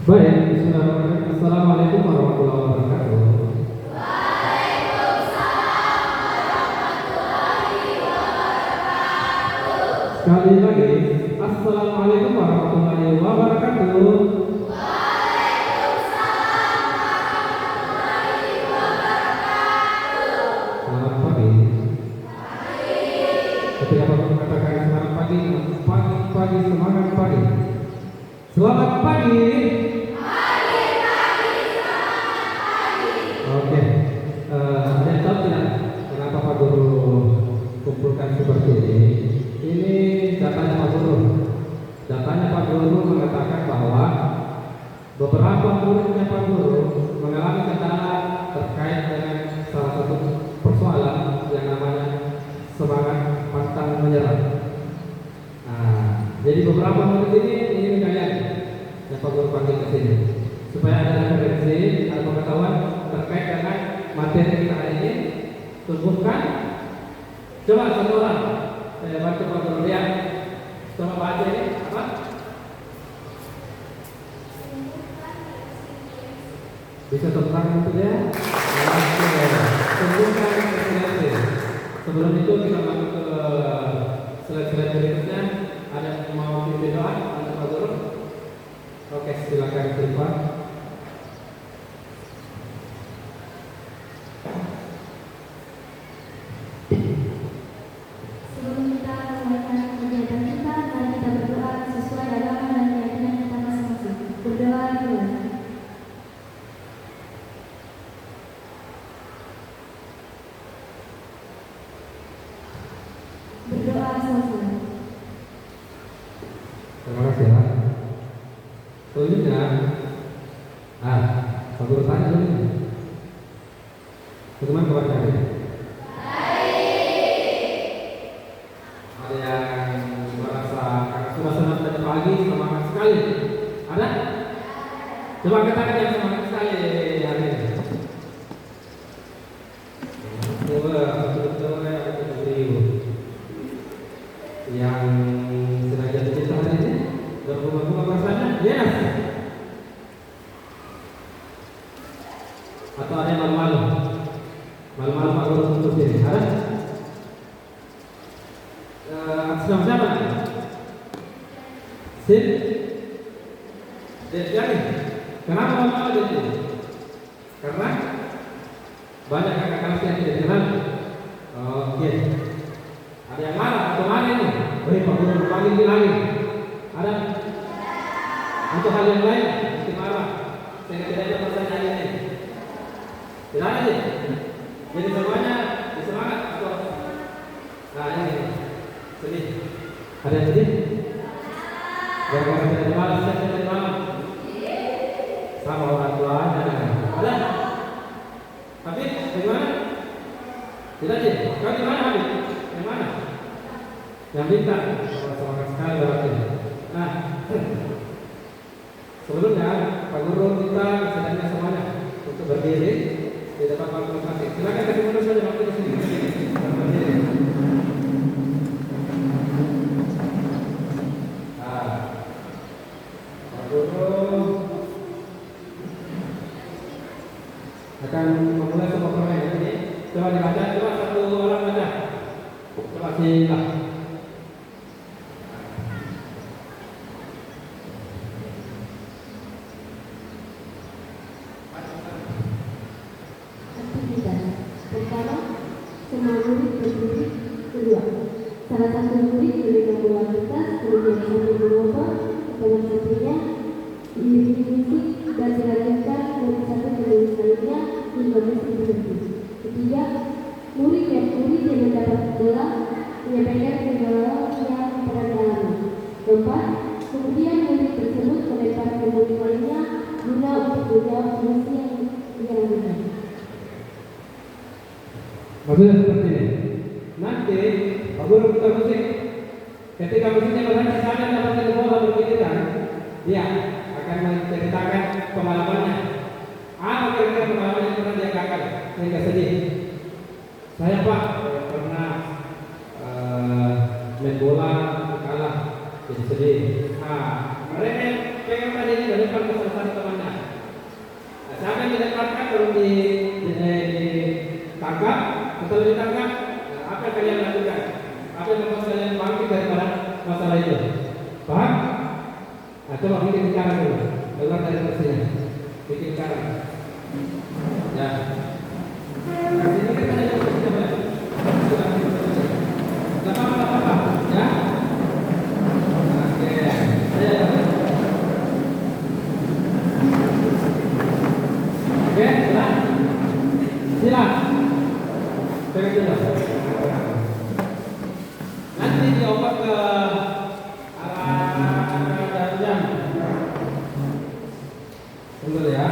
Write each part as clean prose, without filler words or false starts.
Baik, bismillahirrahmanirrahim. Assalamualaikum warahmatullahi wabarakatuh. Sekali lagi, assalamualaikum warahmatullahi wabarakatuh. Selamat pagi. Ketika Bapak mengatakan selamat pagi, pagi, semangat pagi. Selamat pagi. Oke, ada yang tahu tidak kenapa Pak Guru kumpulkan seperti ini? Ini datanya Pak Guru. Datanya Pak Guru mengatakan bahwa beberapa muridnya Pak Guru mengalami kendala terkait dengan salah satu persoalan yang namanya semangat pantang menyerah. Nah, jadi beberapa murid ini kalian yang Pak Guru panggil ke sini supaya ada referensi, ada pengetahuan terkait dengan materi kita hari ini. Tumbuhkan. Coba satu orang saya bantu Pak Guru lihat. Coba baca ini apa? Bisa terang untuk dia? Tumbuhkan resiliensi. Sebelum itu kita masuk ke slide-slide berikutnya. Ada yang mau pimpin doa untuk Pak Guru? Oke, silakan terima. Sebelum kita memulai kegiatan kita, mari kita berdoa sesuai agama dan keyakinan kita masing-masing. Berdoa dulu. Berdoa selesai. Terima kasih ya. Selanjutnya, Pak Guru tanya dulu nih. Bagaimana kabar kalian? Ada yang merasa sudah senang dari pagi, semangat sekali? Ada? Coba katakan yang semangat sekali hari ini. Coba betul-betul yang sedang jatuh cinta hari ini berbunga-bunga perasaannya, yes. Atau ada yang malu-malu Pak Guru untuk diri, ada? Sedang siapa? Sip. Jadi, kenapa malu-malu jadi? Karena banyak kakak kelas yang tidak kenal. Oke. Ada yang marah atau marah ini? Beri Pak Guru paling lagi. Ada? Untuk hal yang lain, mungkin marah. Saya tidak ada pertanyaan ini. Tidak ada sih. Jadi semuanya disemangat atau? Nah ini sedih. Ada yang sedih? Gara-gara tidak dibalas, saya tidak dibalas. Sama orang tua ada? Tapi bagaimana? Tidak sih. Kau di mana Habib? Yang mana? Yang bintang. Semangat sekali berarti. Nah, sebelumnya Pak Guru minta kesedarannya semuanya untuk berdiri di depan Pak Guru masing. Silakan kasih mundur saja waktu di sini. Berdiri. Nah, Pak Guru akan memulai sebuah permainan ini. Coba dibaca, coba satu orang baca. Coba silah. Aktivitas pertama, semua murid berdiri. Kedua, salah satu murid memberikan bola kertas, kemudian satu berlomba, dengan satunya diiringi musik dan dilanjutkan murid satu menulis lainnya hingga musik berhenti. Ketiga, murid yang mendapat bola menyampaikan kendala yang pernah dialami. Keempat, kemudian murid tersebut melempar ke murid lainnya guna untuk menjawab fungsi yang dilakukan. Maksudnya seperti ini. Nanti Pak Guru putar musik. Ketika musiknya berhenti, saya dapat bola bergiliran, dia akan menceritakan pengalamannya. Apa kira-kira pengalaman yang pernah dia gagal sehingga sedih? Saya Pak pernah main bola kalah jadi sedih. Mereka yang pengen tadi ini dari depan ke salah satu Setelah ditangkap, apa yang kalian lakukan? Apa yang membuat kalian bangkit daripada masalah itu? Paham? Nah, coba bikin karang dulu. Keluar dari kursinya. Bikin karang. Ya. Kasih ini kan ada kursinya. Gak apa-apa. Ya. Oke. Ayo. Oke, silakan. Pegang dulu. Nanti dioper ke arah jam. Tunggu ya.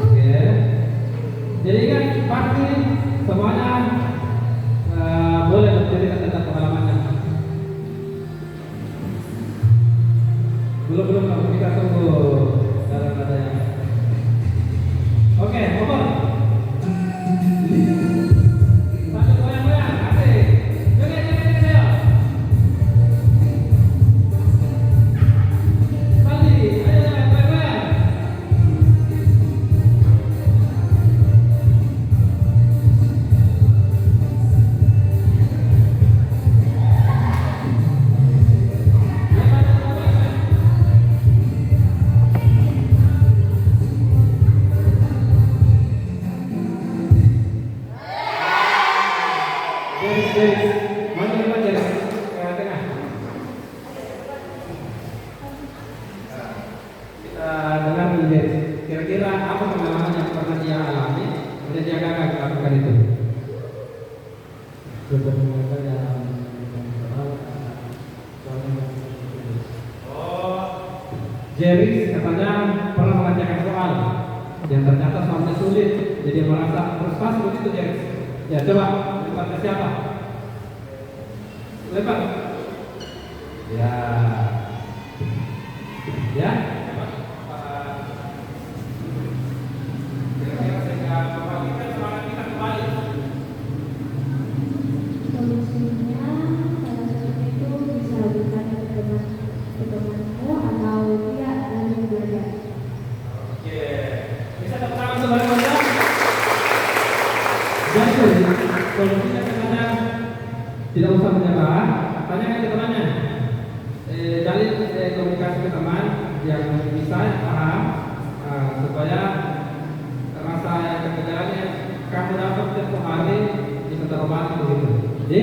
Oke. Jadi kan pasti semuanya boleh bercerita tentang pengalamannya. Belum kita tunggu dalam adanya. Oke, over. Sambil goyang-goyang, asik. Joget ayo. Saldi, ayo goyang-goyang. Maju ke tengah. Kita dengar kira-kira apa pengalaman yang pernah dia alami, kemudian dia gagal melakukan itu. Jerry katanya pernah mengerjakan soal yang ternyata soalnya sulit, jadi merasa frustasi begitu Jerry. Ya coba lempar ke siapa? Lempar. Ya. Ya. Kira-kira sehingga membagikan semangat kita kembali. Solusinya salah satu itu bisa bukan temanmu atau dia lagi belajar. Oke. Bisa tepuk tangan sebanyak-banyak. Jadi, solusinya kadang tidak usah menyerah, tanyakan ke temannya. Jalin komunikasi ke teman yang bisa paham, supaya rasa yang kekejalannya kamu dapat setiap hari bisa terobati begitu. Jadi,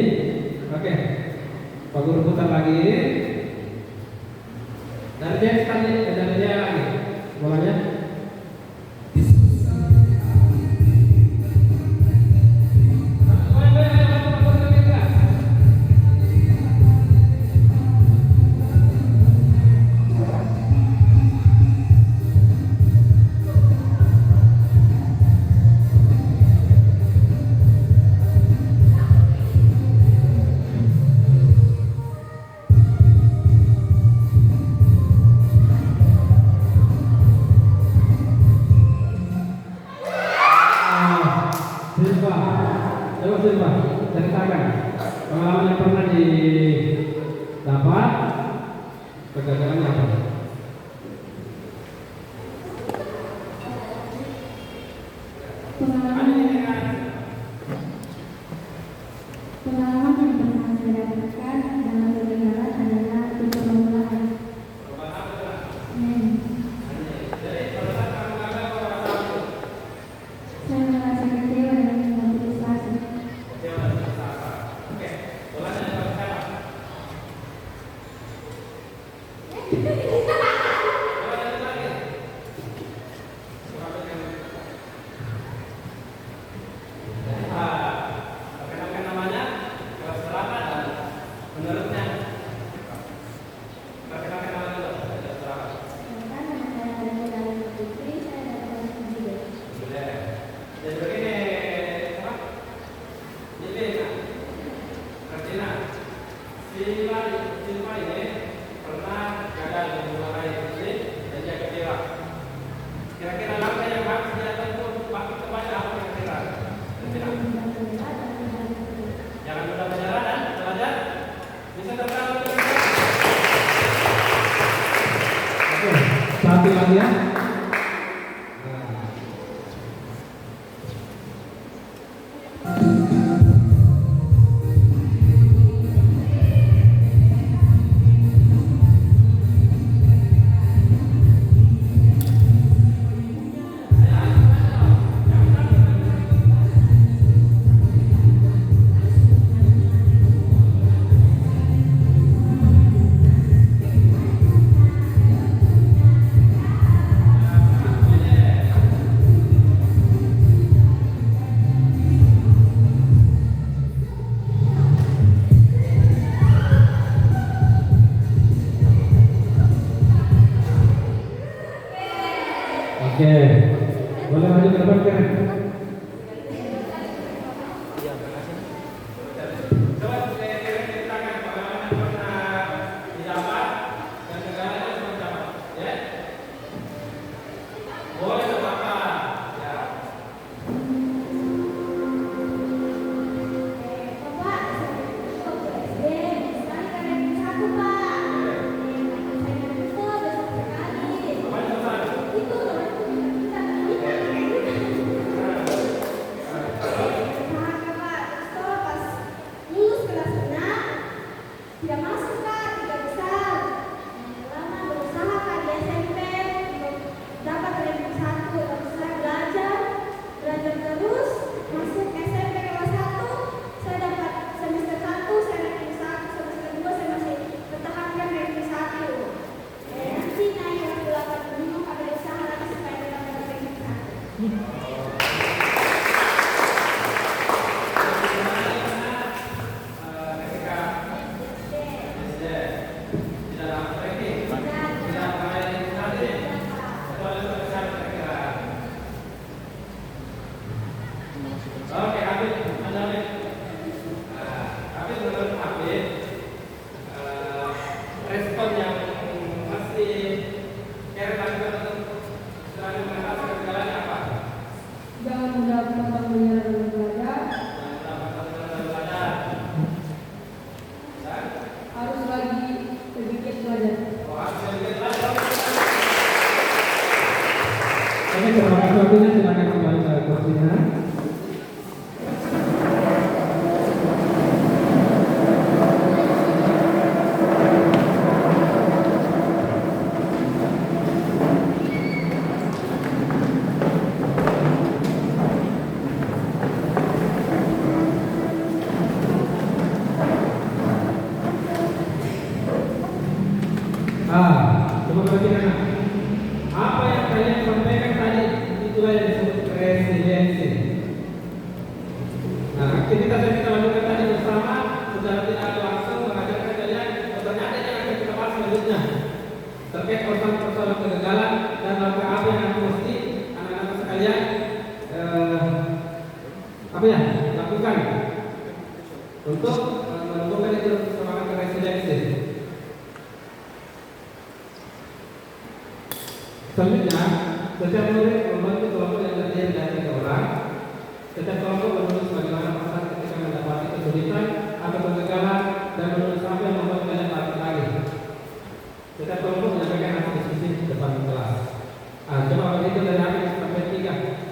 oke. Pak Guru putar lagi. Dari dia lagi. Bolanya. Silva, ceritakan pengalaman yang pernah didapat, kegagalannya apa? Pengalaman yang pernah saya dapatkan dalam kegagalan adalah di permulaan. Saya merasa kecewa dan tidak putus asa. Oke, kasih lagi ya. Oke, boleh maju ke depan kan? Oke, terima kasih waktunya. Silakan kembali ke kursinya. Coba perhatikan. Apa yang kalian sampaikan tadi itulah yang disebut resiliensi. Nah, aktivitas yang kita lakukan tadi bersama secara tidak langsung mengajarkan kalian pertanyaan yang akan kita bahas selanjutnya terkait persoalan kegagalan dan langkah apa yang mesti anak-anak sekalian lakukan untuk menumbuhkan itu semangat resiliensi. Selanjutnya, setiap murid membantu kelompok yang terdiri dari 3 orang. Setiap kelompok menulis bagaimana perasaan ketika mendapati kesulitan atau kegagalan dan menulis apa yang membuat kalian bangkit lagi. Setiap kelompok menyampaikan hasil diskusi di depan kelas. Coba itu dari 1 sampai 3.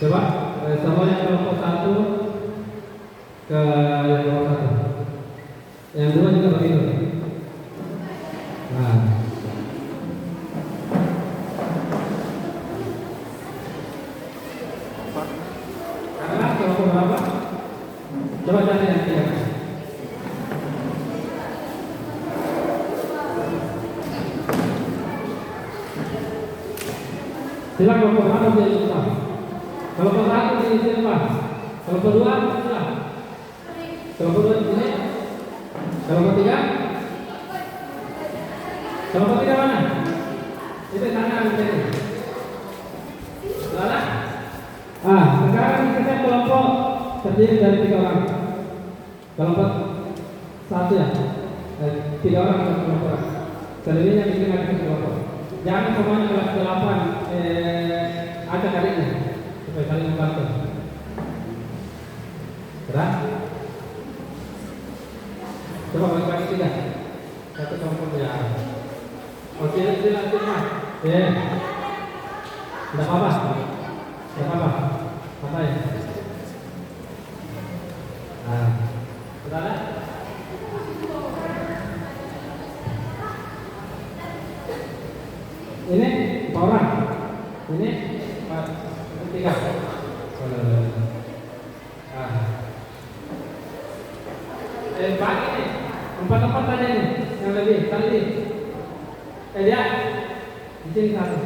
Coba sama yang kelompok 1 ke yang kelompok 1. Yang 2 juga begitu. Nah. Karena kelompok berapa? Coba cari yang 3. Silakan kelompok 1 jadi utama. Kelompok 1 di sini Pak. Kelompok 2 silah. Kelompok 2 di sini. Kelompok 3. Kelompok 3 mana? Itu sana di sini. Salah. Sekarang kita kelompok terdiri dari 3 orang. Kelompok 1 ya. 3 orang satu kelompok. Selebihnya bikin lagi kelompok. Jangan semuanya kelas 8 acak adiknya supaya saling membantu. Terang? Coba bagi-bagi tiga. Satu kelompok ya. Oke, silakan. Tidak apa-apa. Tidak apa-apa. Apa ya? Nah, sudah ada? Ini 4 orang. Ini 4, 3. Bagi nih, 4 saja nih, yang lebih tadi. Dia di sini satu.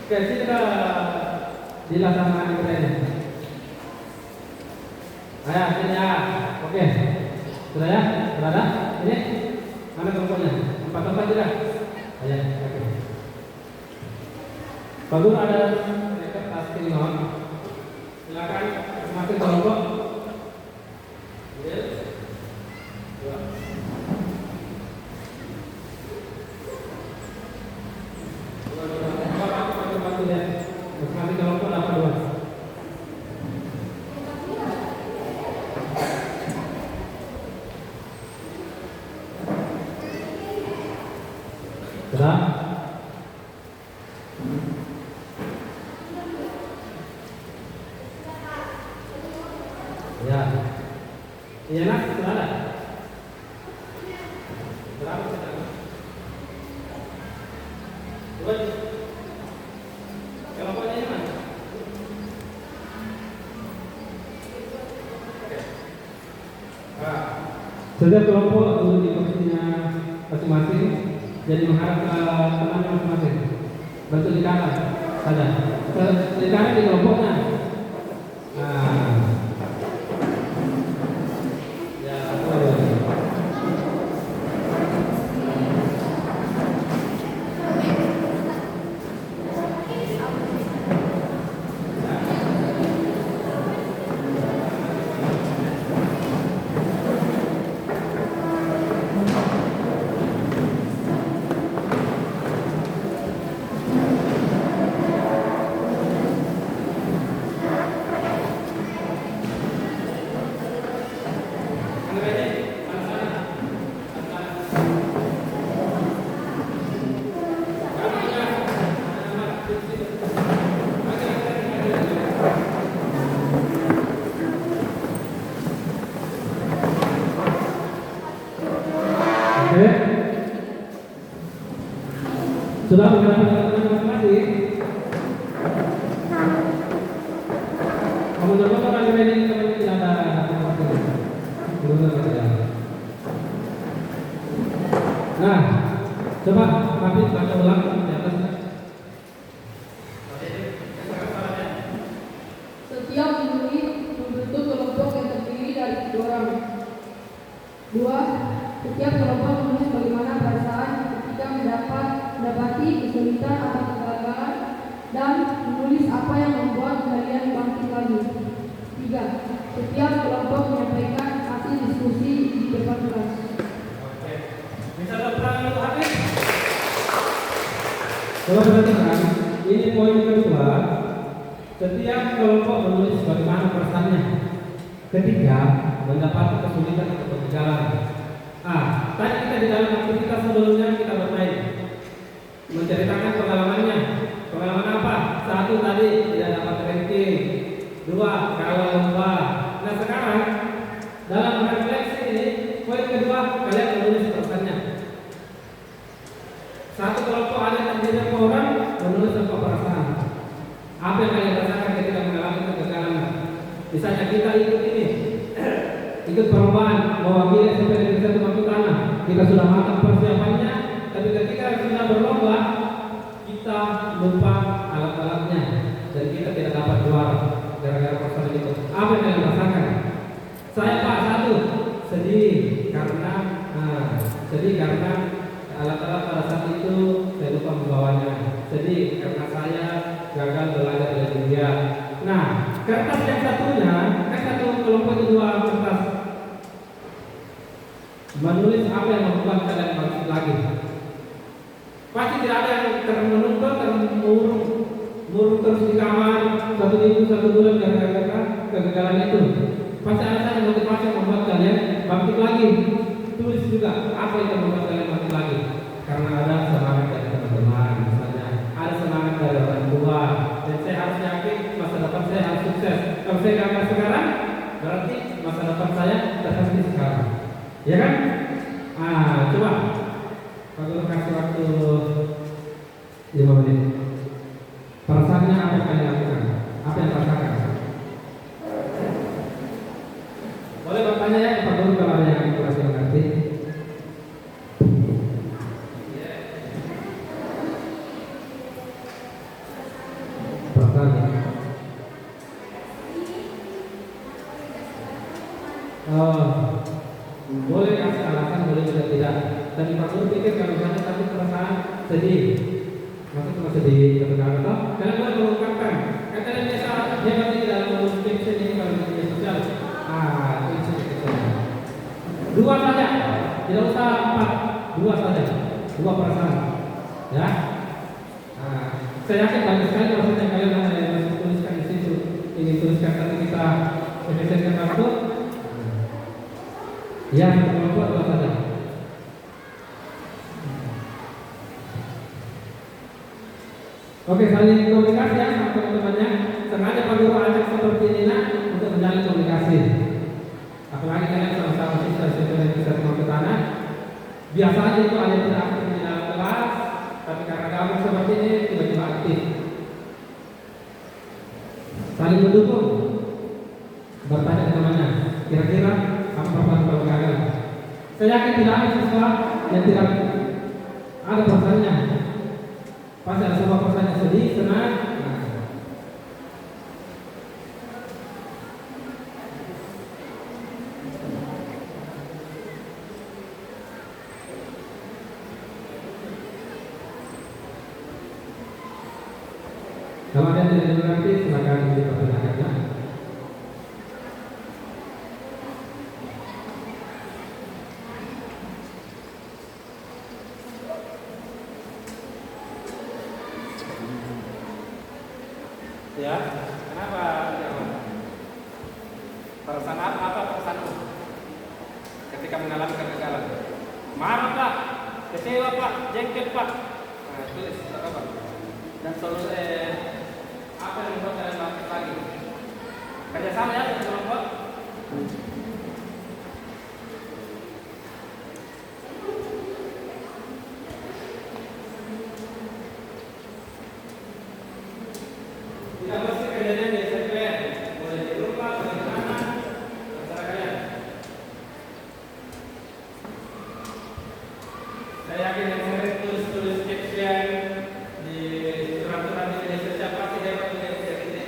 Oke, kita dilaksanakan ini. Ayo, sini ya. Oke, sudah ya, sudah ada. Ini mana kelompoknya? 4 tidak. Ayo, oke. Kalau ada rekan tasking non, silakan masuk kelompok. Ya, iya nak, sudah ada. Berapa sekarang? Coba. Kelompoknya yang mana? Setiap kelompok duduk di posisinya masing-masing, jadi menghadap ke temannya masing-masing. Bantu di kanan saja. Di kanan di kelompoknya. Sudah menggunakan masing-masing. Kamu coba orang ini kamu tidak ada Nah, coba kami baca ulang di atas. Setiap murid membentuk kelompok yang terdiri dari 2 orang. 2. Setiap kelompok menulis bagaimana perasaan ketika mendapati kesulitan atau kegagalan dan menulis apa yang membuat kalian bangkit lagi. 3. Setiap kelompok menyampaikan hasil diskusi di depan kelas. Oke. Bisa berperan itu habis. Coba perhatikan, ini poin kedua. Setiap kelompok menulis bagaimana perasaannya ketika mendapat kesulitan atau kegagalan. Tadi kita di dalam aktivitas sebelumnya kita bermain, menceritakan pengalamannya. Pengalaman apa? 1 tadi tidak dapat ranking, 2 kalah lomba. Nah sekarang dalam refleksi ini poin kedua kalian menulis perasaannya. 1 kelompok ada yang terdiri dari orang menulis apa perasaan. Apa yang kalian rasakan ketika mengalami kegagalan? Misalnya kita ikut ini, ikut perlombaan mewakili SMP Negeri 1 Batu Tanah. Kita sudah matang persiapannya, tapi ketika sudah berlomba kita lupa alat-alatnya dan kita tidak dapat juara gara-gara persoalan itu. Apa yang kalian rasakan? Saya Pak 1 sedih karena alat-alat pada saat itu saya lupa membawanya. Sedih karena saya gagal belajar dari dia. Nah, kertas yang satunya, satu kelompok itu 2 kertas menulis apa yang membuat kalian bangkit lagi. tidak ada yang menuntut, murung terus di kamar 1 minggu 1 bulan gara-gara kegagalan itu. Pasti ada saja motivasi yang membuat kalian bangkit lagi. Tulis juga apa yang membuat kalian bangkit lagi. Karena ada semangat dari teman-teman, misalnya ada semangat dari orang tua, dan saya harus yakin masa depan saya harus sukses. Kalau saya gagal sekarang, berarti masa depan saya terhenti sekarang, ya kan? Coba Pak Guru kasih waktu 5 menit. Perasaannya apa yang kalian lakukan? Apa yang rasakan? Boleh bertanya ya Pak Guru kalau ada yang kurang mengerti. Perasaan. Boleh kasih alasan, boleh juga tidak. Dan Pak Guru pikir kalau misalnya satu perasaan sedih, masa cuma sedih ketegangan atau kalian boleh mengungkapkan. Kalian biasa hebat di dalam mengurus caption ini kalau di media sosial. Itu kecil. 2 saja, tidak usah 4, 2 saja, 2 perasaan, ya. Saya yakin banyak sekali perasaan yang kalian masih tuliskan di situ. Ingin tuliskan nanti kita efisienkan waktu. Ya, kelompok 2 saja. Oke, saling komunikasi ya sama teman-temannya. Sengaja Pak Guru ajak seperti ini untuk menjalin komunikasi. Apalagi kalian sama-sama siswa-siswa yang bisa semua ke tanah. Biasanya itu ada yang tidak aktif di dalam kelas, tapi karena gabung seperti ini tiba-tiba aktif. Saling mendukung. Bertanya ke temannya, kira-kira apa perasaan kalau gagal? Saya yakin tidak ada siswa yang tidak ada perasaannya. Pasti ada semua perasaan yang sedih, senang. Kalau ada yang tidak mengerti, silakan dipertanyakan. Ya, kenapa? Perasaan apa perasaanmu ketika mengalami kegagalan? Marah Pak, kecewa Pak, jengkel Pak. Tulis apa? Dan solusi apa yang membuat kalian bangkit lagi? Kerjasama ya dengan kelompok. Tidak mesti kerjanya di SMP, boleh di rumah, boleh di mana, terserah kalian. Saya yakin yang sering tulis caption di surat-surat di media sosial pasti hebat punya kerja ini.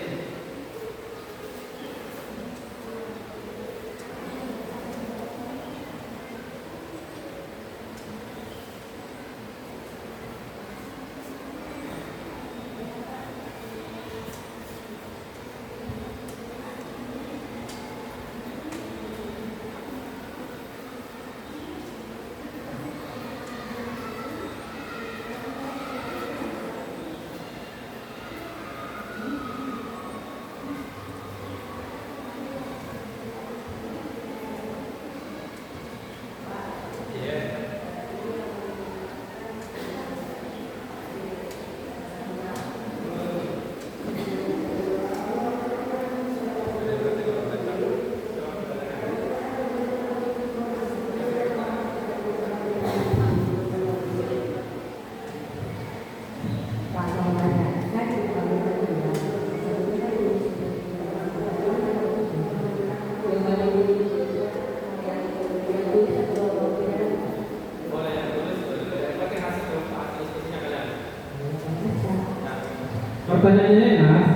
Pertanyaannya Mas,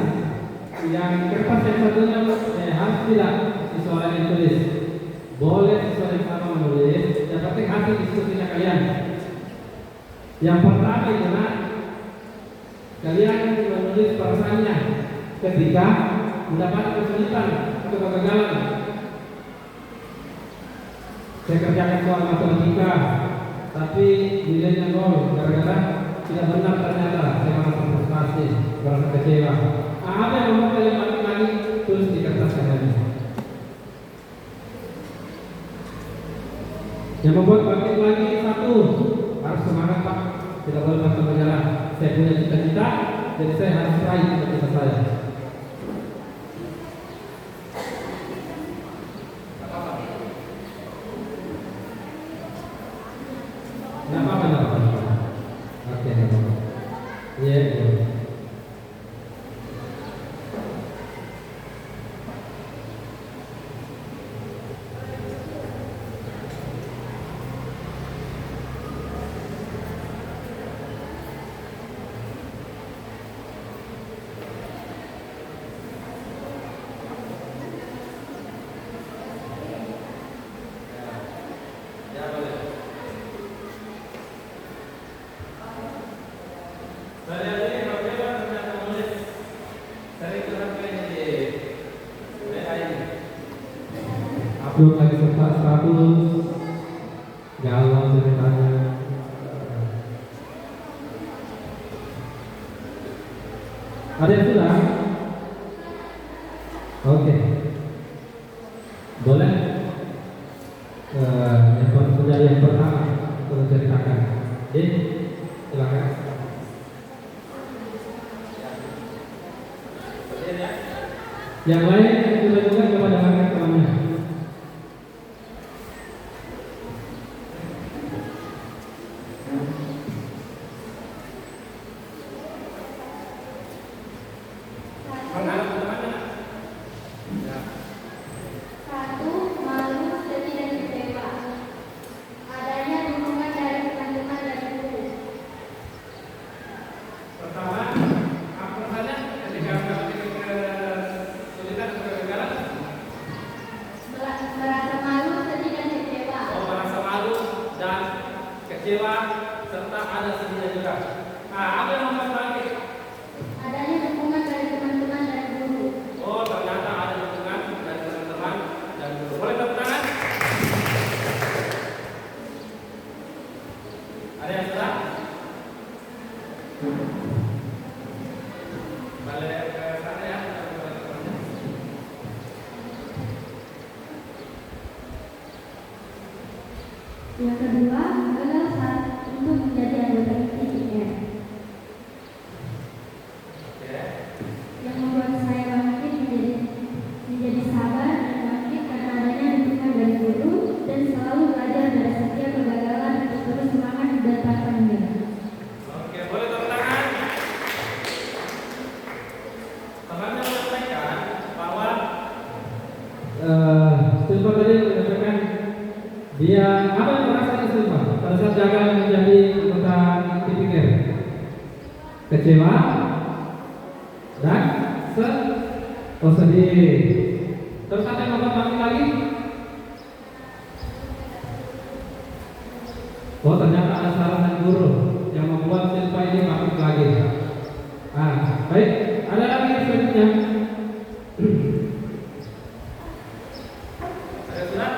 yang kertas yang satunya harus tidak siswa yang tulis. Boleh siswa yang sama menulis, yang penting hasil diskusinya kalian. Yang pertama itu kalian menulis perasaannya ketika mendapat kesulitan atau kegagalan. Saya kerjakan soal matematika, tapi nilainya 0 gara-gara tidak benar ternyata, saya merasa frustasi, merasa kecewa. Apa yang membuat kalian bangkit lagi? Tulis di kertas kalian. Yang membuat bangkit lagi satu, harus semangat Pak, tidak boleh pantang menyerah. Saya punya cita-cita, jadi saya harus raih cita-cita saya. Nggak apa-apa. Oke, nggak apa-apa. Iya, iya. Upload lagi status, galau ceritanya. Ada yang sudah? Oke. Boleh? Yang menjadi yang pertama untuk ceritakan. Silakan. Yang lain sudah juga kepada angkat tangannya. Kecewa serta ada sedihnya juga. Nah, apa yang membuat bangkit? Adanya dukungan dari teman-teman dan guru. Oh, ternyata ada dukungan dari teman-teman dan guru. Boleh tepuk tangan? Ada yang sudah? Balik ke sana ya. Yang kedua, gagal saat untuk menjadi anggota ITIR. Yang membuat saya bangkit menjadi sabar dan bangkit karena adanya dukungan dari guru dan selalu belajar dari setiap kegagalan untuk terus semangat dan tanpa menyerah. Oke, boleh tepuk tangan. Temannya menyampaikan bahwa Silva tadi mengatakan dia apa yang merasakan Silva pada saat gagal menjadi anggota ITIR? Kecewa dan sedih. Terus ada yang membuat bangkit lagi? Oh, ternyata ada saran dan guru yang membuat Silva ini bangkit lagi. Baik, ada lagi selanjutnya. ada surat.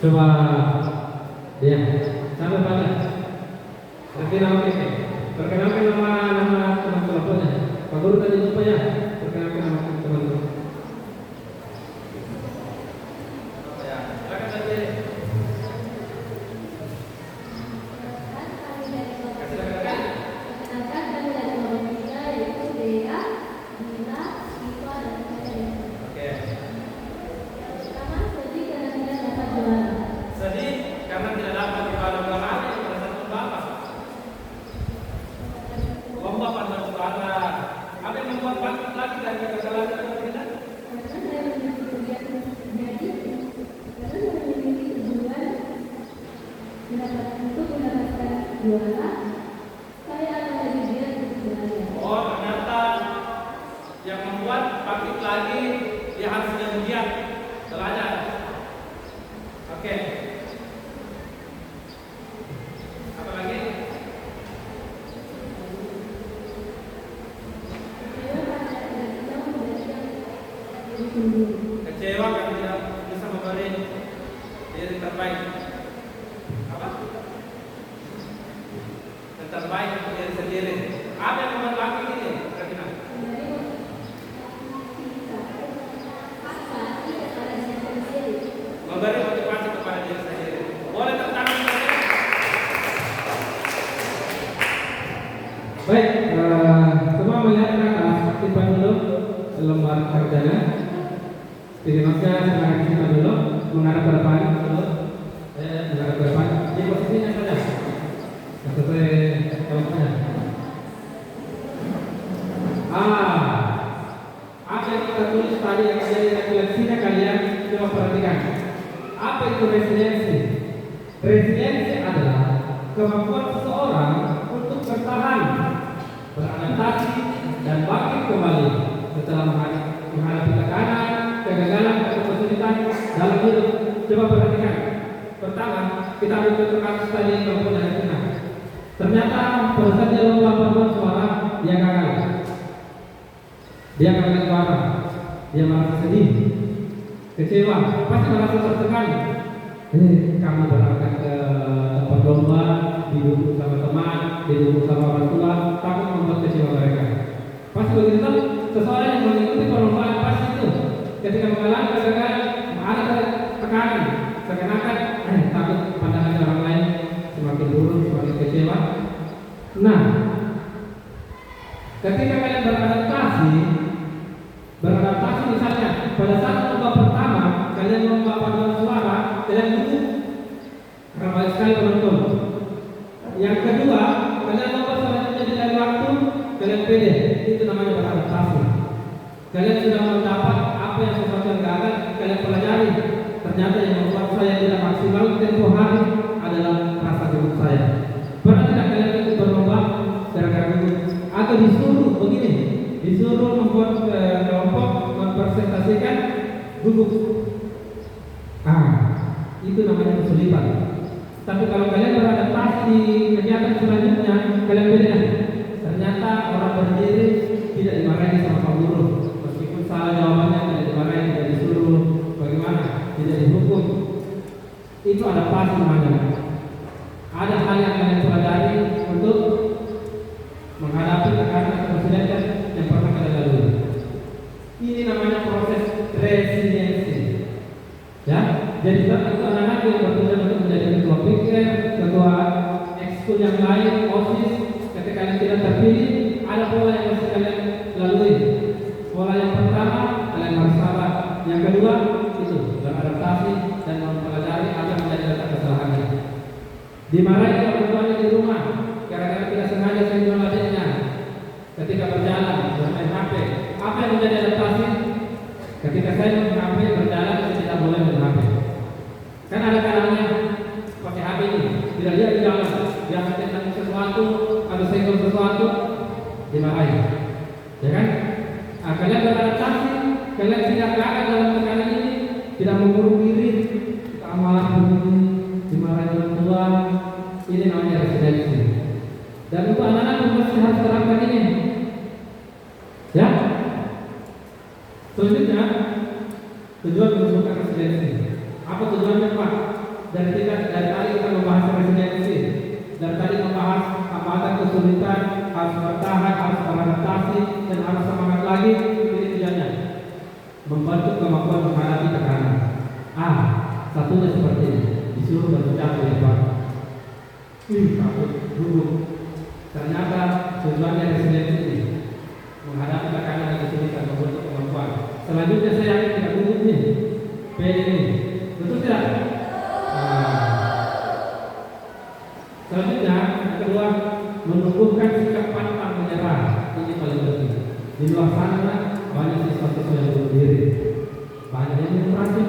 Coba dia sampai pada perkenalkan nama teman teleponnya. Pak Guru tadi lupa ya, perkenalkan nama teman. Silakan saja. Perkenalkan kami dari kelompok kita yaitu Dea, Nila, Siva, dan Kevin. Oke. Pertama, sedih karena tidak dapat juara. Sedih karena tidak dapat juara-juaraan yang pada satu bapak. Lomba pandang suara. Apa yang membuat bangkit lagi dari kegagalan itu tidak? Karena saya memiliki kegiatan karena saya memiliki tujuan untuk mendapatkan juara, saya akan lebih giat untuk belajar. Oh, ternyata yang membuat bangkit lagi dia harus lebih giat belajar. Oke. Apa lagi? Saya pada tidak bisa memberikan diri sendiri. Kecewa kan tidak bisa terbaik untuk diri sendiri. Apa yang membuat laki ini? Kira-kira. Memberi motivasi kepada diri sendiri. Boleh tepuk tangan saja. Baik, semua melihat ke atas, simpan dulu lembar kerjanya. Dimasnya sekarang simpan dulu, menghadap ke depan dulu. Menghadap ke depan. Di posisinya saja. Sesuai kelompoknya. Apa yang kita tulis tadi yang ada di refleksinya kalian coba perhatikan. Apa itu resiliensi? Resiliensi adalah kemampuan seseorang untuk bertahan, beradaptasi, dan bangkit kembali setelah menghadapi tekanan, kegagalan, atau kesulitan dalam hidup. Coba perhatikan. Pertama, kita ambil contoh kasus tadi kelompok dari tengah. Ternyata pada saat dia lomba paduan suara, dia gagal. Dia gagal suara. Dia merasa sedih, kecewa, pasti merasa tertekan. Kamu berangkat ke tempat lomba, didukung sama teman, didukung sama orang tua, takut membuat kecewa mereka. Pasti begitu. Seseorang yang mengikuti perlombaan pasti itu ketika mengalami kegagalan, ada tekanan, seakan-akan takut pandangan orang lain, semakin buruk, semakin kecewa. Nah, ketika kalian beradaptasi misalnya pada saat lomba pertama kalian lomba paduan suara, kalian duduk karena banyak sekali penonton. Yang kedua, kalian lomba selanjutnya di lain waktu, kalian pede, itu namanya beradaptasi. Kalian sudah mendapat apa yang sesuatu yang gagal, kalian pelajari. Ternyata yang membuat saya tidak maksimal tempo hari adalah rasa gugup saya. Pernah tidak kalian ikut berlomba gara-gara gugup? Atau disuruh begini, disuruh membuat kelompok mempresentasikan gugup. Itu namanya kesulitan. Tapi kalau kalian beradaptasi di kegiatan selanjutnya, kalian beda. Ternyata orang berdiri tidak dimarahi sama Pak Guru, meskipun salah jawabannya tidak dimarahi, tidak disuruh bagaimana, tidak dihukum. Itu adaptasi namanya. Ada hal yang kalian pelajari untuk menghadapi tekanan atau kesulitan yang pernah kalian lalui. Ini namanya proses resiliensi. Ya, jadi satu anak-anak yang bertujuan untuk menjadi ketua pikir, ketua ekskul yang lain, OSIS, ketika kalian tidak terpilih, ada pola yang harus kalian lalui. Pola yang pertama, kalian harus sabar. Yang kedua, itu beradaptasi dan mempelajari apa yang menjadi dasar kesalahannya. Dimarahi orang tuanya di rumah, gara-gara tidak sengaja senggol adiknya ketika berjalan bermain HP. Apa yang menjadi adaptasi? Ketika saya main HP berjalan, saya tidak boleh main HP. Kan ada kalanya pakai HP ini, tidak lihat di jalan, dia tentang sesuatu atau senggol sesuatu, dimarahi. Ya kan? Kalian beradaptasi, kalian tidak gagal dalam tekanan ini, tidak mengurung diri, tidak malah begini, dimarahi orang tua. Ini namanya resiliensi. Dan untuk anak-anak masih harus terapkan ini. Ya. Selanjutnya, tujuan menunjukkan resiliensi. Apa tujuannya Pak? Dari tadi kita membahas resiliensi. Dari tadi membahas apa ada kesulitan, harus bertahan, harus beradaptasi, dan harus semangat lagi. Ini tujuannya membantu kemampuan menghadapi tekanan. Satunya seperti ini, disuruh berbicara oleh Pak. Takut, gugup. Ternyata tujuannya resiliensi ini menghadapi tekanan dan kesulitan, membentuk kemampuan. Selanjutnya saya yakin tidak gugup nih, pede nih, betul tidak? Selanjutnya yang kedua, menumbuhkan sikap pantang menyerah. Ini paling penting. Di luar sana banyak siswa-siswa yang bunuh diri, banyak yang minum racun.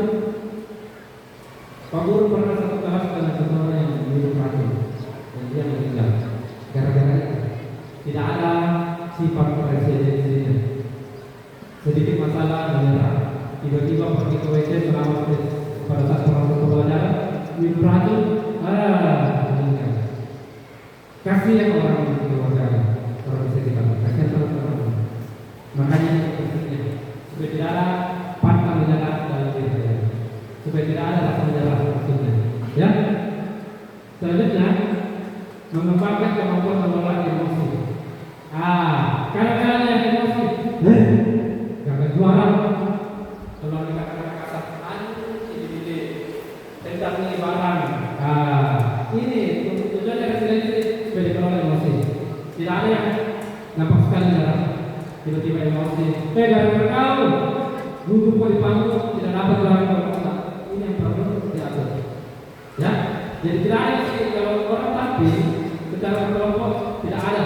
Pak Guru pernah satu kelas dengan seseorang yang minum racun dan dia meninggal. Gara-gara itu tidak ada sifat resiliensinya. Sedikit masalah menyerah, tiba-tiba pergi ke WC selama pada saat proses pembelajaran minum racun, meninggal. Kasihan orang di keluarga, orang di sekitar, kasihan teman-teman. Makanya supaya tidak ada pantang menyerah dalam diri saya, supaya tidak ada rasa menyerah maksudnya. Ya. Selanjutnya mengembangkan kemampuan mengelola emosi. Kadang-kadang yang emosi, jangan juara. Kalau dikatakan kasar, ini tentang ini barang. Ini untuk tujuannya resiliensi supaya dikelola emosi. Tidak ada yang nampak sekali darah tiba-tiba emosi. Gara-gara kau duduk di panggung tidak dapat gelar kalau ini yang perlu diatur. Ya, jadi tidak ada sih kalau orang tapi secara kelompok tidak ada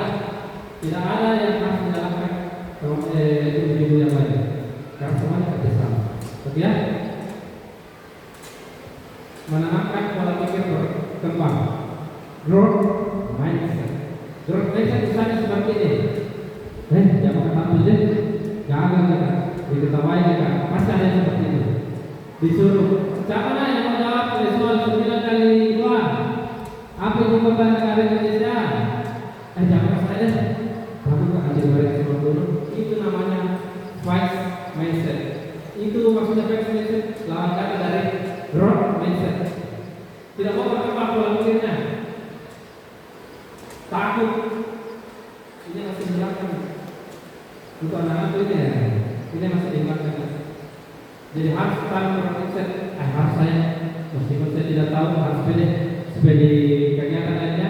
yang harus dilakukan kalau individu yang lain. Karena semuanya kerjasama. Oke ya? Menanamkan pola pikir berkembang. Growth mindset. Growth mindset misalnya seperti ini. Jangan tampil deh. Jangan diketawain kan. Pasti ada yang seperti itu. Disuruh. Siapa yang mau jawab soal 9 kali 2? Apa itu kota negara Indonesia? Jangan saja. Kamu kan ajar mereka semua dulu. Itu namanya fixed mindset. Itu maksudnya fixed mindset. Lawan kata dari growth mindset. Tidak mau berkembang pola pikirnya. Takut. Ini masih hilangkan. Untuk anak-anak ini ya. Ini masih hilangkan. Jadi harus tahu growth mindset. Harus saya. Meskipun saya tidak tahu harus pilih sebagai kegiatan lainnya.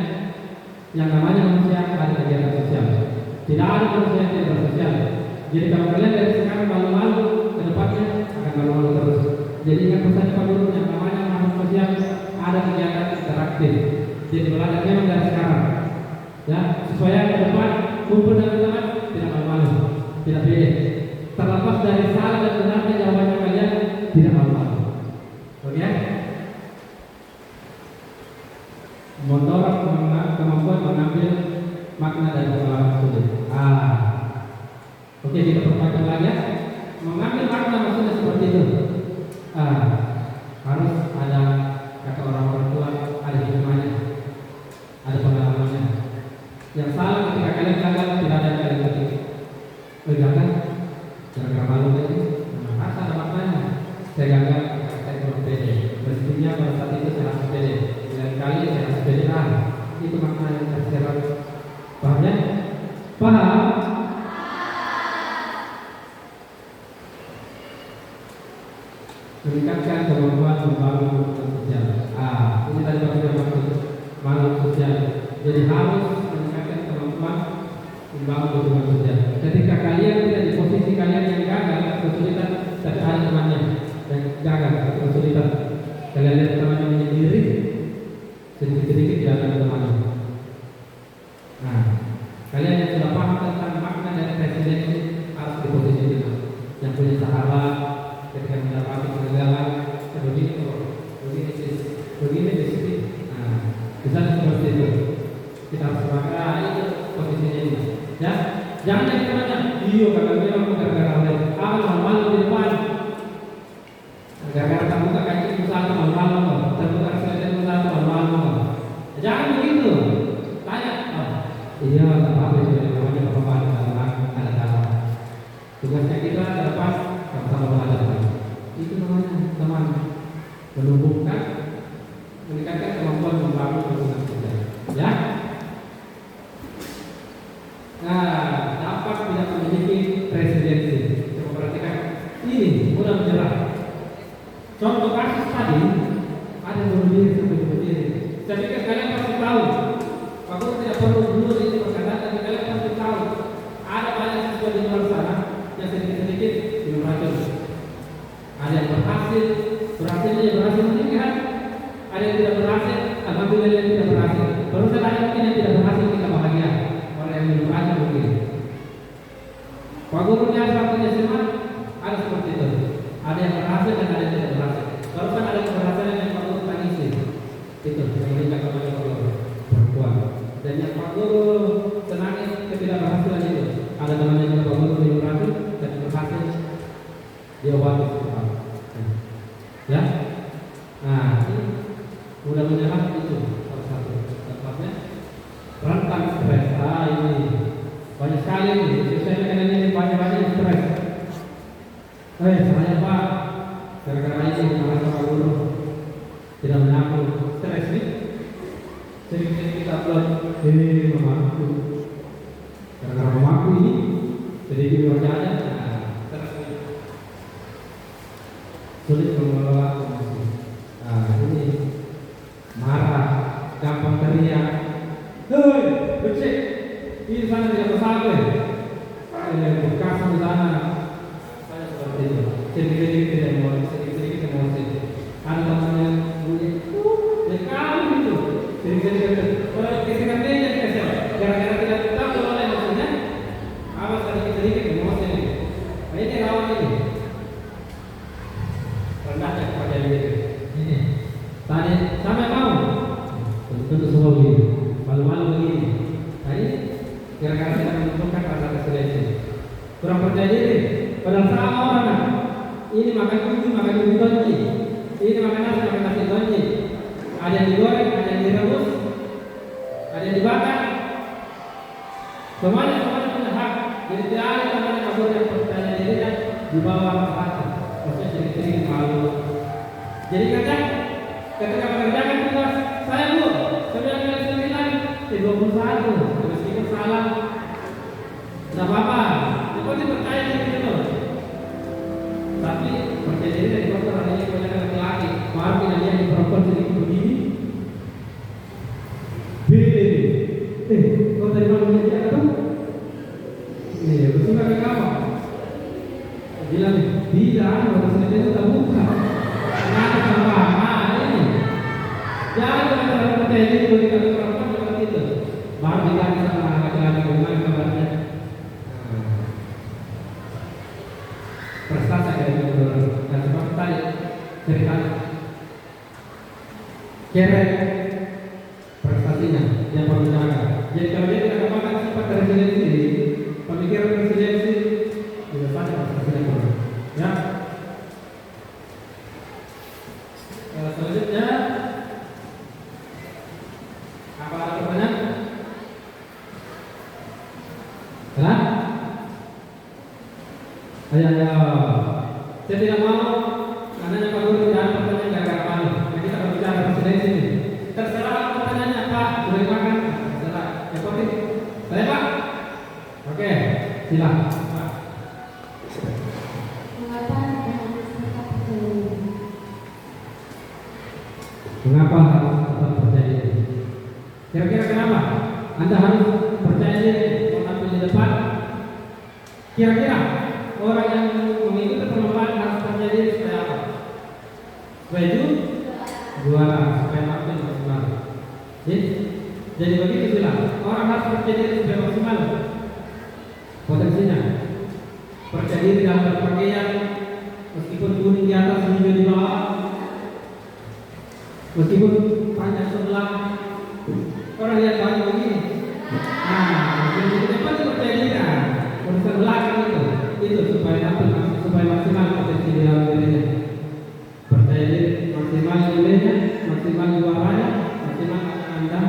Yang namanya manusia ada kegiatan sosial. Tidak ada manusia yang tidak bersosial. Jadi kalau kalian dari sekarang malu-malu, ke depannya akan malu-malu terus. Jadi ingat pesan Pak Guru yang namanya makhluk sosial ada kegiatan interaktif. Jadi belajar memang dari sekarang, ya supaya ke depan kumpul dengan teman tidak malu-malu, tidak pede. Terlepas dari salah dan benarnya jawabannya kalian tidak malu-malu. Oke? Mendorong kemampuan mengambil makna dari pengalaman sulit. Oke, kita perpanjang lagi ya. Mengambil makna maksudnya seperti itu. Harus ada kata orang tua, ada hikmahnya, ada pengalamannya. Yang salah ketika kalian gagal tidak ada yang kalian ketik. Gagal, gara-gara malu tadi. Harus ada maknanya. Saya gagal, saya kurang pede. Mestinya pada saat itu saya harus pede. Dan kali saya harus pede. Itu makna yang tersirat. Paham ya? Paham? Meningkatkan kemampuan membangun hubungan sosial. Ini tadi bagian maksud makhluk sosial. Jadi harus meningkatkan kemampuan membangun hubungan sosial. Ketika kalian tidak di posisi kalian yang gagal, kesulitan, tapi ada temannya yang gagal, kesulitan. Kalian lihat temannya menyendiri, sedikit-sedikit tidak ada temannya. Kalian yang sudah paham tentang makna dari resiliensi harus di posisi itu. Yang punya sahabat ketika mendapati kegagalan, begini di sini. Misalnya seperti itu. Kita harus sepakat itu posisinya ini. Ya, jangan jadi temannya. Iya, gagal memang gara-gara oleh malu di depan. Gara-gara kamu tak kaji usaha malu-malu, terbuka selesai usaha malu-malu. Jangan begitu. Tanya. Iya, tak apa-apa itu namanya apa-apa ada salah. Tugasnya kita ke depan sama-sama belajar. Itu namanya teman menumbuhkan, meningkatkan kemampuan membangun hubungan sosial. Ya. Dapat tidak memiliki resiliensi. Coba perhatikan. Ini mudah menyerah. Contoh kasus tadi ada yang bunuh diri sampai bunuh diri. Saya pikir kalian pasti tahu. Pak Guru tidak perlu dulu ini perkataan, tapi kalian pasti tahu ada banyak siswa di luar sana yang sedikit-sedikit minum racun. Ada yang berhasil meningkat. Ada yang tidak berhasil, alhamdulillah yang tidak berhasil. Baru saja ada mungkin yang tidak berhasil kita bahagia. Orang yang minum racun mungkin. Pak Gurunya waktunya SMA ada seperti itu. Ada yang berhasil dan ada yang tidak berhasil. Baru saja ada keberhasilan yang Pak Guru tangisi. Itu yang meningkat kepada perempuan. Dan yang Pak Guru senangi ketidakberhasilan itu. Ada temannya yang Pak Guru minum racun dan berhasil diobati. Ya, ini mudah menyerah itu salah satu tempatnya. Rentan stres. Ini banyak sekali nih. Saya ini banyak stres. Saya Pak, gara-gara ini malah sama guru tidak menyambung stres nih. sering-sering kita upload di mamaku. Karena mamaku ini sedikit wajahnya sulit mengelola emosi. Ini marah, gampang teriak. Hei, becek, di sana tidak bersama. Bekas di sana. Saya seperti itu. Sedikit-sedikit emosi, sedikit-sedikit emosi. Ada temannya bunyi, ya kali itu. Sedikit-sedikit. Ketika dia kesel, gara-gara tidak tahu mengelola emosinya, apa sedikit-sedikit emosi. Nah, ini lawan ini. Rendahnya kepada diri. Ini. Tadi sampai mau. Tentu semua begini. Malu-malu begini. Nah ini kira-kira tidak menentukan rasa resiliensi. Kurang percaya diri. Padahal sama orang. Ini makan kucing, makan kucing donji. Ini makan nasi donji. Ada yang digoreng, ada yang direbus, ada yang dibakar. Semuanya punya hak. Jadi tidak ada namanya maksud yang percaya dirinya di bawah rata. Maksudnya sedikit malu. Jadi kadang ketika mengerjakan tugas, saya bu, 9 kali 21, meskipun salah, tidak apa-apa. Yang penting percaya diri itu. Tapi percaya diri dari dokter adanya banyak laki-laki. Maaf tidak dia di perempuan sedikit begini. Kau tadi malam dia apa? Iya, betul nggak kamu? Bilang tidak, baru saja itu tak buka. Kenapa sama ini? Jangan terlalu percaya diri bagi kami perempuan seperti itu. Baru ditanya sama laki-laki bagaimana kabarnya. Prestasi dari menurut dan seperti tadi cerita kerek prestasinya yang perlu dijaga. Jadi kalau dia tidak kembangkan sifat resiliensi, pemikiran resiliensi tidak saja prestasinya. Ya. Selanjutnya apa ada pertanyaan? Hah? Ayo. Saya tidak mau karena Pak Guru tidak ada pertanyaan gara-gara malu. Nah, kita berbicara presidensi ini. Terserah pertanyaannya Pak, boleh makan. Terserah. Yang penting, saya Pak. Oke, silakan. Pak. Mengapa harus tetap percaya diri? Kira-kira kenapa Anda harus percaya diri tampil di depan? Kira-kira orang yang mengikuti perlombaan harus percaya diri supaya apa? Supaya juara, supaya tampil maksimal. Jadi begitu bilang, orang harus percaya diri supaya maksimal potensinya. Percaya diri dalam berpakaian, meskipun kuning di atas, hijau di bawah. Meskipun panjang sebelah, orang lihat banyak begini. Nah, yang depan percaya diri kan, urusan belakang itu supaya dapat supaya maksimal potensi di dalam dirinya. Percaya diri maksimal nilainya, maksimal juaranya, maksimal Anda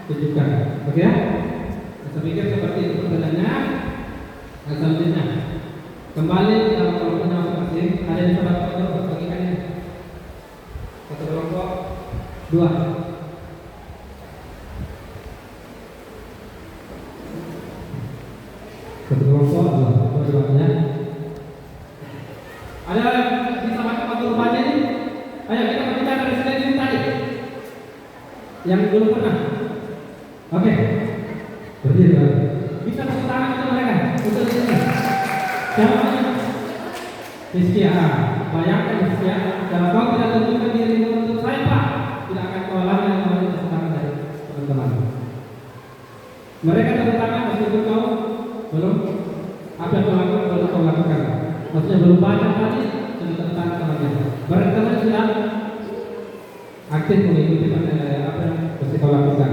tunjukkan. Oke ya? Saya pikir seperti itu pertanyaannya. Selanjutnya kembali dalam kelompoknya masing-masing. Ada yang salah satu bagikannya. Satu kelompok. 2. Satu kelompok 2 dua-duanya. Ada bisa pakai waktu rupanya ini? Ayo kita berbicara resiliensi tadi. Yang belum pernah. Oke. Berdiri. Bisa tepuk tangan untuk mereka. Untuk sini. Siapa namanya? Rizky. Bayangkan Rizky. Kalau kau tidak tunjukkan dirimu untuk saya Pak, tidak akan kau alami yang namanya tepuk tangan dari teman-teman. Mereka tepuk tangan meskipun kau belum apa yang kau lakukan, belum kau lakukan. Maksudnya belum banyak tadi sudah tepuk tangan temannya. Barangkali sudah aktif mengikuti apa yang mesti kau lakukan.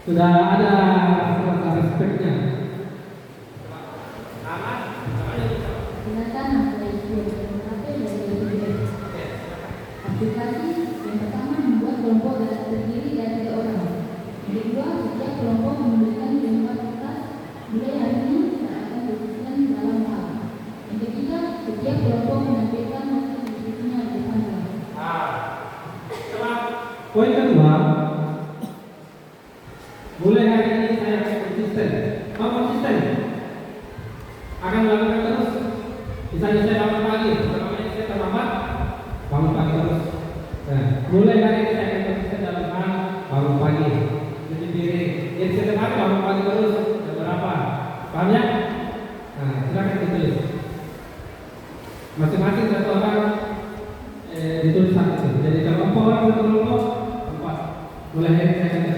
Sudah ada rasa respeknya. Aplikasi yang pertama membuat kelompok terdiri dari 3 orang. Yang kedua, setiap kelompok memberikan 5 tugas mulai hari ini akan didiskusikan dalam hal. Yang ketiga, setiap kelompok menampilkan hasil diskusinya di depan. Poin kedua,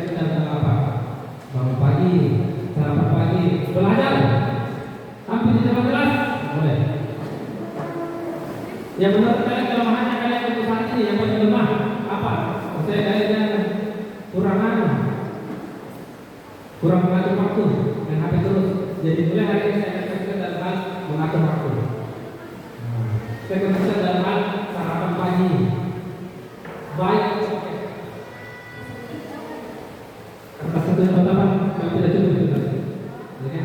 kita tentang apa? Bangun pagi, sarapan pagi, belajar. Sampai di dalam kelas, boleh. Yang menurut kalian kelemahannya kalian untuk saat ini yang paling lemah apa? Saya kayaknya kurang mengatur waktu dan HP terus. Jadi mulai hari ini saya akan fokus dalam hal mengatur waktu. Saya fokus dalam hal sarapan pagi. Baik. Kertas satu yang pertama kalau tidak cukup itu. Ya.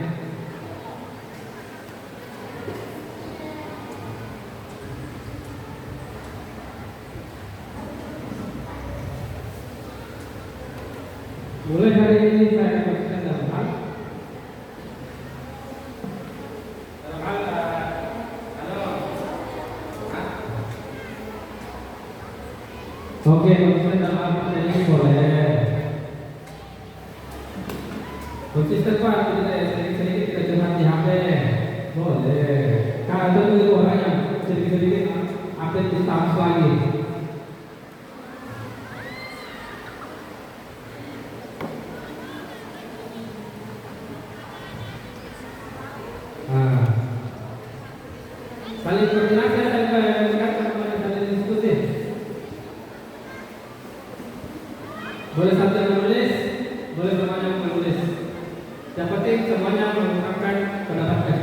Mulai hari ini saya akan fokuskan dalam hal oke, konsisten dalam hal ini boleh. Konsisten Pak, sedikit-sedikit kita curhat di HP, boleh. Kalau itu orang yang sedikit-sedikit update di status lagi. Saling koordinasi dan saling diskusi. Boleh satu yang menulis, boleh semuanya menulis. Yang penting semuanya mengungkapkan pendapatnya.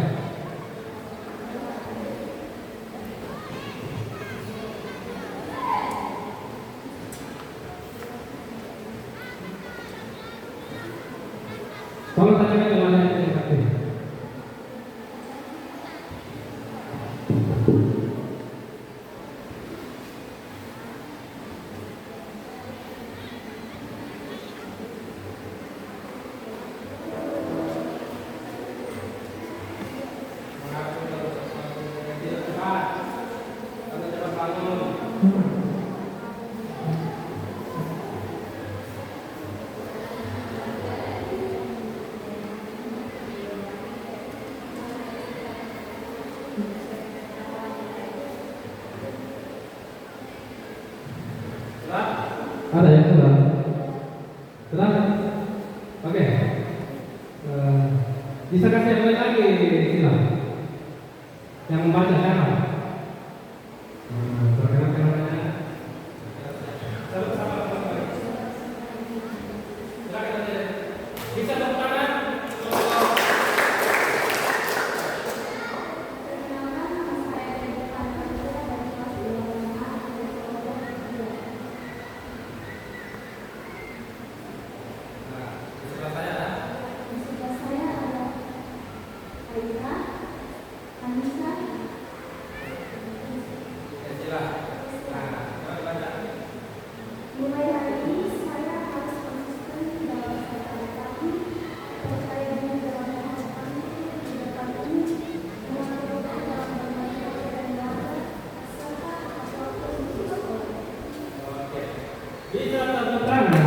Tolong tanyakan ke mana yang terjadi. Ada yang sudah? Sudah? Oke. Bisa kasih yang lain lagi, silakan. Yang membaca siapa? Perkenalkan namanya. Bisa tepuk tangan. Mulai hari ini saya harus konsisten dalam setiap kami percaya diri dalam menghadapi di depan ini mengaturkan dalam berbagai dan dalam serta apapun itu. Bisa tepuk tangan.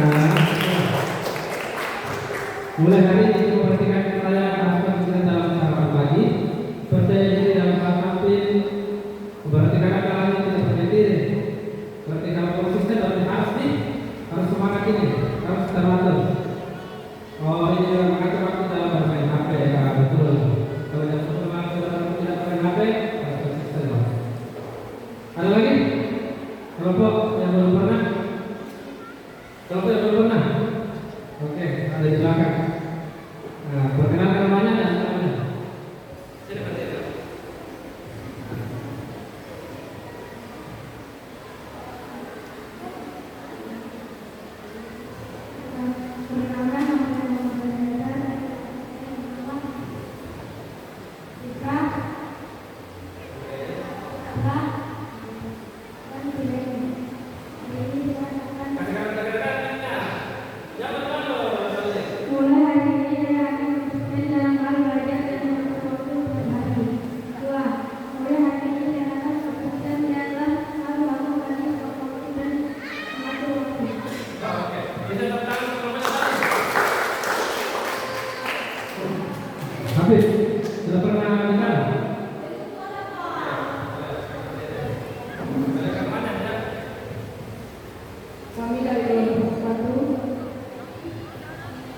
Mulai hari ini memperhatikan saya harus konsisten dalam sarapan pagi, percaya diri dalam hal tampil, memperhatikan kalian tidak percaya diri. Berarti kalau konsisten berarti harus semangat ini, harus teratur. Oh ini juga mengatur waktu dalam bermain HP ya, betul. Kalau yang sebelum tidak bermain HP harus konsisten. Ada lagi? Kelompok yang belum pernah? Kelompok yang belum pernah? Oke, ada di belakang. Nah, perkenalkan namanya dan namanya. Perkenalkan nama saya Muhammad Haidar dari Ika, Aka, dan Bileni. Ini dikatakan mulai hari ini saya akan konsisten dalam hal belajar dan mengatur waktu per hari. 2. Mulai hari ini saya akan konsisten dalam hal bangun pagi, waktu dan mengatur waktu. Habis, sudah pernah dengar? Kami dari kelompok 1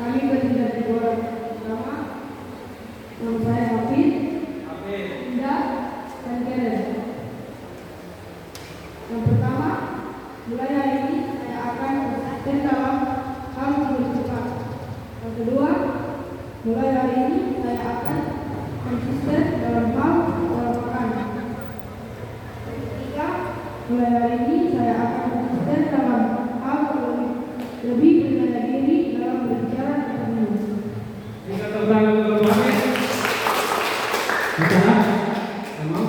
Kami bertiga di bawah pertama. Nama saya Hafid, Indah, dan Karen. Yang pertama, mulai hari ini saya akan konsisten dalam hal bercepat. Yang kedua, mulai hari ini saya akan konsisten dalam hal makan. Yang ketiga, mulai hari ini saya akan konsisten dalam hal lebih percaya diri dalam berbicara dan bertemu. Bisa terbang ke Muhammad. Bicara, mau?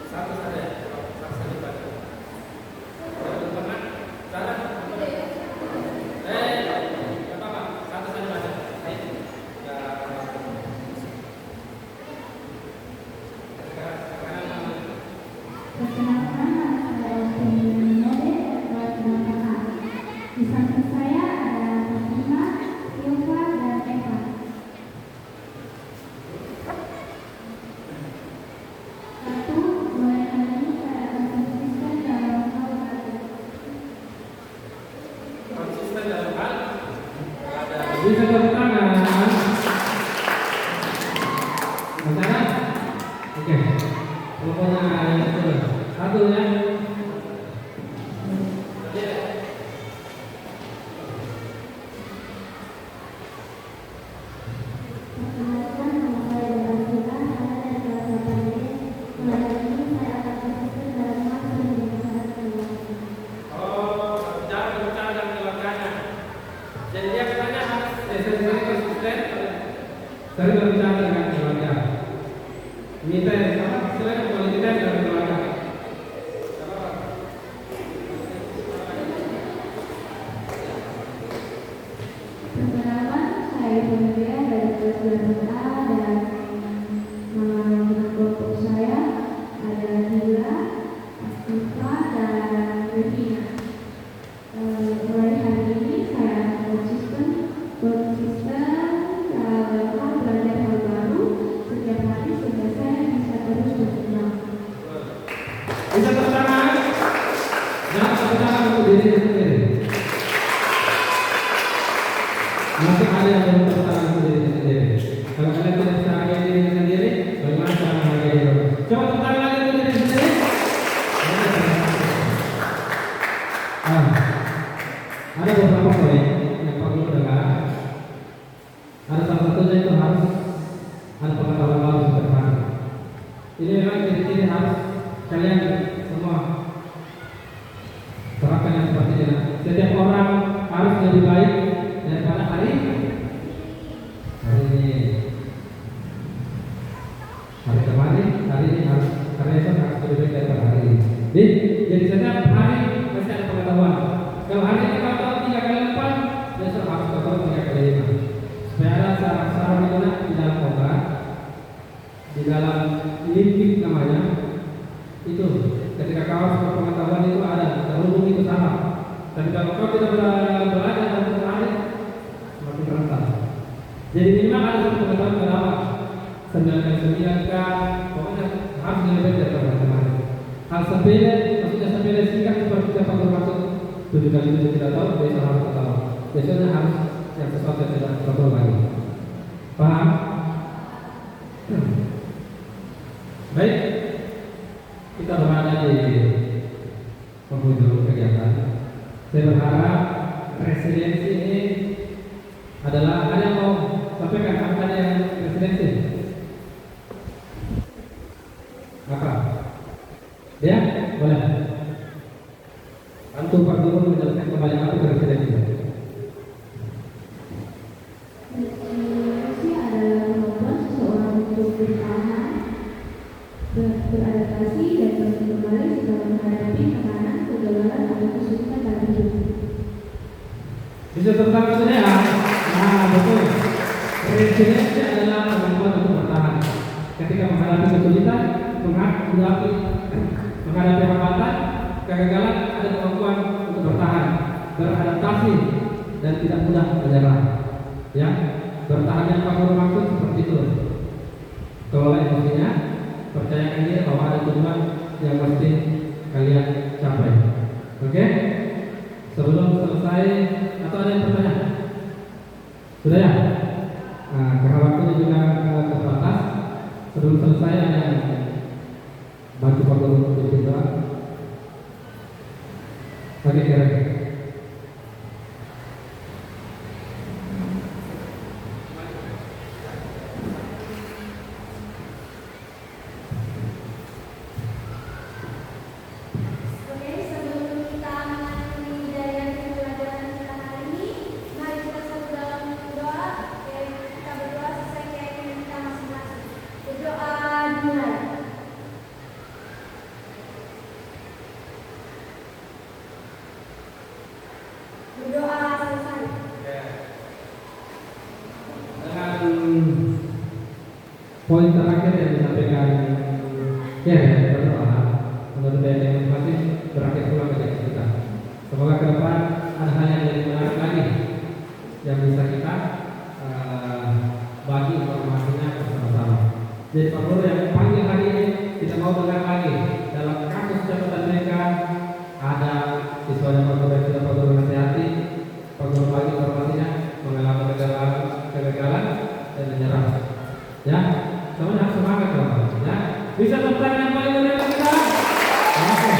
Satu saja, satu saja baca. Yang pertama, salah. Nggak apa-apa, satu saja baca. Ayo. Perkenalkan, nama saya Node dan Nada. Di samping saya ada Fatima, Silva, dan Eva. Satu, mulai hari ini saya akan konsisten dalam hal belajar. Konsisten dalam hal ada. Bisa tepuk tangan. Bicara? Oke. Pokoknya yang betul. Satu ya. Perkenalkan, nama saya Basila, saya dari kelas 8D. Mulai hari ini saya akan konsisten dalam hal berbicara dan bertemu. Oh, berbicara dan keluarganya. Jadi dia katanya harus Sering konsisten. Sering berbicara dengan keluarga. Minta sama selain quality time dengan keluarga. Perkenalkan, saya Pembelia dari kelas 8A dan nama kelompok saya ada Dila, Astifa, dan Revina. Mulai hari ini saya akan konsisten dalam hal belajar hal baru setiap hari sehingga saya bisa terus berkembang. Bisa tepuk tangan. Jangan tepuk tangan untuk diri sendiri. Masih ada yang belum tepuk tangan untuk diri sendiri. Kalau kalian tidak bisa hargai diri sendiri, bagaimana cara menghargai diri orang? Coba tepuk tangan lagi untuk diri sendiri. Ada beberapa poin yang perlu dengar. Ada salah satunya itu harus ada pengetahuan baru di depan. Ini memang ciri-ciri harus kalian semua terapkan yang seperti ini. Setiap orang harus lebih baik daripada hari ini. Hari kemarin, hari ini harus karena itu harus lebih baik daripada hari ini. Jadi setiap hari pasti ada pengetahuan. Kalau hari ini kau tahu 3 kali lipat, besok harus kau tahu 3 kali lipat. Supaya ada saraf-saraf di dalam otak, di dalam limpik namanya. Itu ketika kau harus pengetahuan itu ada terhubung itu sama. Dan kalau kau tidak belajar dan berlari, semakin rentan. Jadi minimal ada satu pengetahuan berapa? 9 kah? Pokoknya harus lebih baik daripada kemarin. Hal sepele, maksudnya sepele singkat seperti apa bermaksud 7 kali 7 tidak tahu, besok harus tahu. Besoknya harus yang sesuatu yang tidak tahu lagi. Paham? Baik, kita berada di penghujung kegiatan. Saya berharap presidensi ini adalah ada yang mau sampaikan apa yang presidensi? Apa? Ya, boleh. Bantu Pak Guru menjelaskan kembali apa presidensi. Presidensi adalah kemampuan seseorang untuk bertahan, beradaptasi, dan bangkit kembali setelah menghadapi tekanan, kegagalan, atau kesulitan dalam hidup. Bisa tentang itu ya? Nah, betul. Presidensi adalah kemampuan untuk bertahan ketika menghadapi kesulitan, menghadapi hambatan, kegagalan, ada kemampuan untuk bertahan, beradaptasi, dan tidak mudah menyerah. Ya, bertahan yang Pak Guru maksud seperti itu. Kelola emosinya, percayakan dia bahwa ada tujuan yang mesti kalian capai. Oke? Sebelum selesai, atau ada yang bertanya? Sudah ya? Nah, karena waktunya juga terbatas, sebelum selesai ada yang bantu Pak Guru untuk berdoa. Oke, kira. Oke, sebelum kita mengakhiri dari pelajaran kita hari ini, mari kita satu dalam doa. Kita berdoa sesuai keyakinan kita masing-masing. Berdoa dimulai. Berdoa selesai. Dengan poin terakhir yang disampaikan berdoa menurut saya yang masih berakhir pula kegiatan kita. Semoga ke depan ada hal yang lebih menarik lagi yang bisa kita bagi informasinya bersama-sama. Jadi Pak Guru yang panggil hari ini tidak mau dengar lagi dalam kasus catatan mereka ada siswanya Pak Guru yang sudah Pak Guru nasihati, Pak Guru bagi informasinya mengalami kegagalan dan menyerah. Ya, semuanya harus semangat teman-teman. Ya, bisa tepuk tangan yang paling meriah kita. Oke.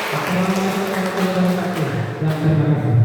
Assalamualaikum warahmatullahi wabarakatuh. Dan terima kasih.